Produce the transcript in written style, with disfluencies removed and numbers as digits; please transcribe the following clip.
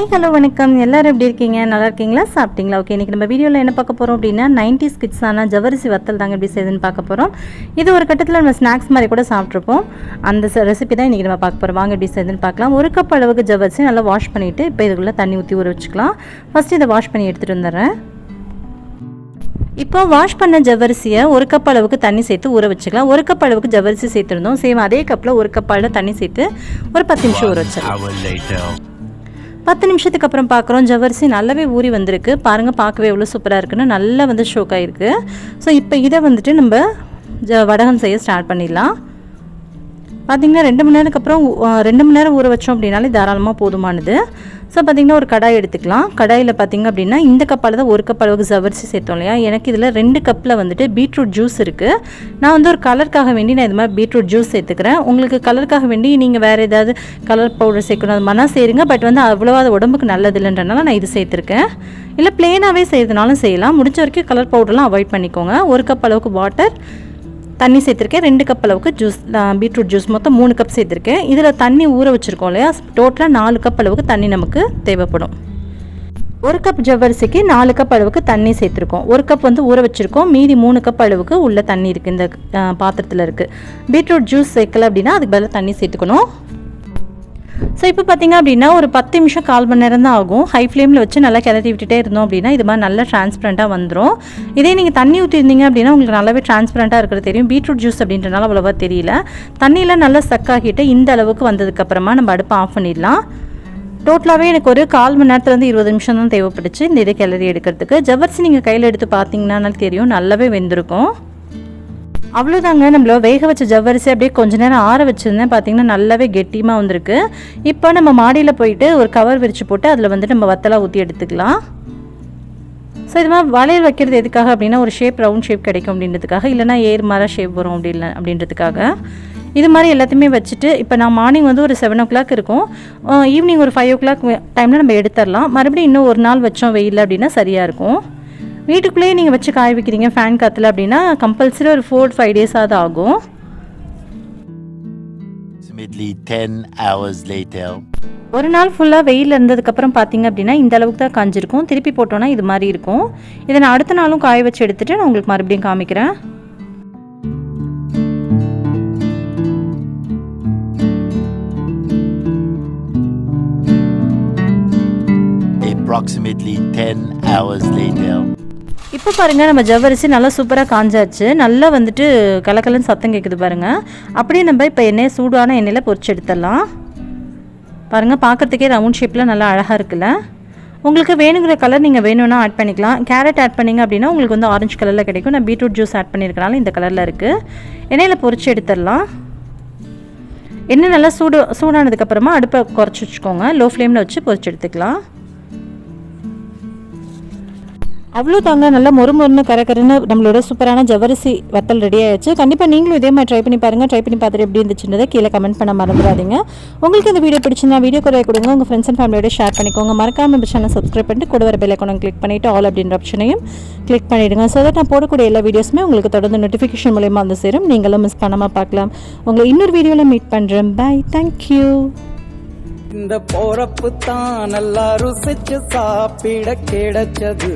Hi hello வணக்கம். எல்லாரும் எப்படி இருக்கீங்க? நல்லா இருக்கீங்களா? சாப்பிட்டீங்களா? ஓகே, இன்றைக்கி நம்ம வீடியோவில் என்ன பார்க்க போகிறோம் அப்படின்னா 90s கிட்ஸான ஜவ்வரிசி வத்தல் தாங்க எப்படி செய்யுதுன்னு பார்க்க போகிறோம். இது ஒரு கட்டத்தில் நம்ம ஸ்நாக்ஸ் மாதிரி கூட சாப்பிட்ருப்போம். அந்த ரெசிபி தான் இன்றைக்கி நம்ம பார்க்க போகிறோம். வாங்க எப்படி செய்யுதுன்னு பார்க்கலாம். ஒரு கப் அளவுக்கு ஜவ்வரிசி நல்லா வாஷ் பண்ணிவிட்டு இப்போ இதுக்குள்ளே தண்ணி ஊற்றி ஊற வச்சுக்கலாம். ஃபஸ்ட்டு இதை வாஷ் பண்ணி எடுத்துகிட்டு வந்துடுறேன். இப்போ வாஷ் பண்ண ஜவ்வரிசியை ஒரு கப் அளவுக்கு தண்ணி சேர்த்து ஊற வச்சுக்கலாம். ஒரு கப் அளவுக்கு ஜவ்வரிசி சேர்த்துருந்தோம். சேம் அதே கப்பில் ஒரு கப் அளவு தண்ணி சேர்த்து ஒரு 10 நிமிஷம் ஊற வச்சிடலாம். 10 நிமிஷத்துக்கு அப்புறம் பார்க்குறோம், ஜவ்வரிசி நல்லாவே ஊறி வந்திருக்கு. பாருங்கள், பார்க்கவே எவ்வளோ சூப்பராக இருக்குன்னு நல்லா வந்து ஷோக் ஆகிருக்கு. ஸோ இப்போ இதை வந்துட்டு நம்ம வடகம் செய்ய ஸ்டார்ட் பண்ணிடலாம். பார்த்திங்கன்னா 2 மணி நேரத்துக்கு அப்புறம் 2 மணி நேரம் ஊற வச்சோம் அப்படின்னாலே தாராளமாக போதுமானது. ஸோ பார்த்திங்கன்னா ஒரு கடாய் எடுத்துக்கலாம். கடாயில் பார்த்திங்க அப்படின்னா இந்த கப்பால் தான் ஒரு கப் அளவுக்கு ஜவ்வரிசி சேர்த்தோம் இல்லையா. எனக்கு இதில் 2 கப்பில் வந்துட்டு பீட்ரூட் ஜூஸ் இருக்குது. நான் வந்து ஒரு கலருக்காக வேண்டி நான் இது மாதிரி பீட்ரூட் ஜூஸ் சேர்த்துக்கிறேன். உங்களுக்கு கலருக்காக வேண்டி நீங்கள் வேறு ஏதாவது கலர் பவுடர் சேர்க்கணும் அது மாதிரினா சேருங்க. பட் வந்து அவ்வளோவா அது உடம்புக்கு நல்லது இல்லைன்றனால நான் இது சேர்த்துருக்கேன். இல்லை ப்ளெயினாகவே செய்யறதுனாலும் செய்யலாம். முடிஞ்ச வரைக்கும் கலர் பவுடர்லாம் அவாய்ட் பண்ணிக்கோங்க. ஒரு கப் அளவுக்கு வாட்டர், தண்ணி சேர்த்துருக்கேன். 2 கப் அளவுக்கு ஜூஸ், பீட்ரூட் ஜூஸ் மொத்தம் 3 கப் சேர்த்துருக்கேன். இதில் தண்ணி ஊற வச்சுருக்கோம் இல்லையா, டோட்டலாக 4 கப் அளவுக்கு தண்ணி நமக்கு தேவைப்படும். ஒரு கப் ஜவ்வரிசிக்கு 4 கப் அளவுக்கு தண்ணி சேர்த்துருக்கோம். ஒரு கப் வந்து ஊற வச்சுருக்கோம். மீதி 3 கப் அளவுக்கு உள்ள தண்ணி இருக்குது, இந்த பாத்திரத்தில் இருக்குது. பீட்ரூட் ஜூஸ் சேர்க்கல அப்படின்னா அதுக்கு பதிலாக தண்ணி சேர்த்துக்கணும். ஸோ இப்போ பார்த்திங்க அப்படின்னா ஒரு 10 நிமிஷம் 1/4 மணி நேரம் தான் ஆகும். ஹை ஃப்ளேமில் வச்சு நல்லா கிளறி விட்டுட்டே இருந்தோம் அப்படின்னா இது மாதிரி நல்லா டிரான்ஸ்பரண்ட்டாக வந்துடும். இதே நீங்கள் தண்ணி ஊற்றிருந்தீங்க அப்படின்னா உங்களுக்கு நல்லாவே டிரான்ஸ்பரண்ட்டாக இருக்கிறது தெரியும். பீட்ரூட் ஜூஸ் அப்படின்றனால அவ்வளோவா தெரியல. தண்ணியில் நல்லா சக்காகிட்டு இந்த அளவுக்கு வந்ததுக்கப்புறமா நம்ம அடுப்பை ஆஃப் பண்ணிடலாம். டோட்டலாகவே எனக்கு ஒரு 1/4 மணி நேரத்துலேருந்து 20 நிமிஷம் தான் தேவைப்பட்டுச்சு இந்த இதை கிளறி எடுக்கிறதுக்கு. ஜவ்வரிசி நீங்கள் கையில் எடுத்து பார்த்தீங்கன்னா தெரியும், நல்லாவே வெந்திருக்கும். அவ்வளோதாங்க, நம்மள வேக வச்ச ஜவ்வரிசி அப்படியே கொஞ்சம் நேரம் ஆற வச்சுருந்தேன். பார்த்திங்கன்னா நல்லாவே கெட்டியமாக வந்திருக்கு. இப்போ நம்ம மாடியில் போயிட்டு ஒரு கவர் விரித்து போட்டு அதில் வந்துட்டு நம்ம வத்தலாக ஊற்றி எடுத்துக்கலாம். ஸோ இது மாதிரி வளையல் வைக்கிறது எதுக்காக அப்படின்னா ஒரு ஷேப், ரவுண்ட் ஷேப் கிடைக்கும் அப்படின்றதுக்காக, இல்லைனா ஏர் மாதிரி ஷேப் வரும் அப்படின்றதுக்காக இது மாதிரி எல்லாத்தையுமே வச்சுட்டு இப்போ நான் மார்னிங் வந்து ஒரு 7 o'clock இருக்கும். ஈவினிங் ஒரு 5 o'clock டைமில் நம்ம எடுத்துடலாம். மறுபடியும் இன்னும் ஒரு நாள் வச்சோம் வெயில் அப்படின்னா சரியாக இருக்கும். வீட்டுக்குள்ளேயே நீங்கள் வச்சு காய வைக்கிறீங்க ஃபேன் காற்றுல அப்படின்னா கம்பல்சரி ஒரு 4-5 days ஆகுது ஆகும். ஒரு நாள் ஃபுல்லாக வெயில் இருந்ததுக்கப்புறம் பார்த்தீங்க அப்படின்னா இந்த அளவுக்கு தான் காஞ்சிருக்கும். திருப்பி போட்டோன்னா இது மாதிரி இருக்கும். இதை நான் அடுத்த நாளும் காய வச்சு எடுத்துகிட்டு நான் உங்களுக்கு மறுபடியும் காமிக்கிறேன். Approximately 10 hours later. இப்போ பாருங்கள், நம்ம ஜவ்வரிசி நல்லா சூப்பராக காஞ்சாச்சு. நல்லா வந்துட்டு கலக்கலன்னு சத்தம் கேட்குது பாருங்கள். அப்படியே நம்ம இப்போ சூடான எண்ணெயில் பொரிச்சு எடுத்துடலாம். பாருங்கள், பார்க்குறதுக்கே ரவுண்ட் ஷேப்பில் நல்லா அழகாக இருக்குல்ல. உங்களுக்கு வேணுங்கிற கலர் நீங்கள் வேணும்னா ஆட் பண்ணிக்கலாம். கேரட் ஆட் பண்ணிங்க அப்படின்னா உங்களுக்கு வந்து ஆரஞ்சு கலரில் கிடைக்கும். நான் பீட்ரூட் ஜூஸ் ஆட் பண்ணியிருக்கனால இந்த கலரில் இருக்குது. எண்ணெயில் பொரிச்சு எடுத்துடலாம். எண்ணெய் நல்லா சூடானதுக்கப்புறமா அடுப்பை குறைச்சி வச்சுக்கோங்க. லோ ஃப்ளேமில் வச்சு பொரிச்சு எடுத்துக்கலாம். அவ்வளோ தாங்க, நல்லா மொறுமொறுன்னு கரகரன்னு நம்மளோட சூப்பரான ஜவ்வரிசி வத்தல் ரெடி ஆயிடுச்சு. கண்டிப்பாக நீங்களும் இதே மாதிரி ட்ரை பண்ணி பாருங்கள். ட்ரை பண்ணி பார்த்துட்டு எப்படி இருந்துச்சுன்றதை கீழே கமெண்ட் பண்ண மறந்துடாதீங்க. உங்களுக்கு இந்த வீடியோ பிடிச்சிருந்தா வீடியோ குறைய கொடுங்க, உங்கள் ஃப்ரெண்ட்ஸ் அண்ட் ஃபேமிலியோட ஷேர் பண்ணிக்கோங்க. மறக்காம நம்ம சேனல் சப்ஸ்கிரைப் பண்ணிட்டு கூட வர பெல் ஐகானை கிளிக் பண்ணிவிட்டு ஆல் அப்படின்ற ஆப்ஷனையும் கிளிக் பண்ணிவிடுங்க. ஸோ தட் நான் போடக்கூடிய எல்லா வீடியோஸுமே உங்களுக்கு தொடர்ந்து நோட்டிஃபிகேஷன் மூலமாக வந்து சேரும். நீங்களும் மிஸ் பண்ணாமல் பார்க்கலாம். உங்களை இன்னொரு வீடியோவில் மீட் பண்ணுறேன். Bye, thank you. இந்த போறப்பு தான் நல்லா ருசிச்சு சாப்பிட கிடைச்சது.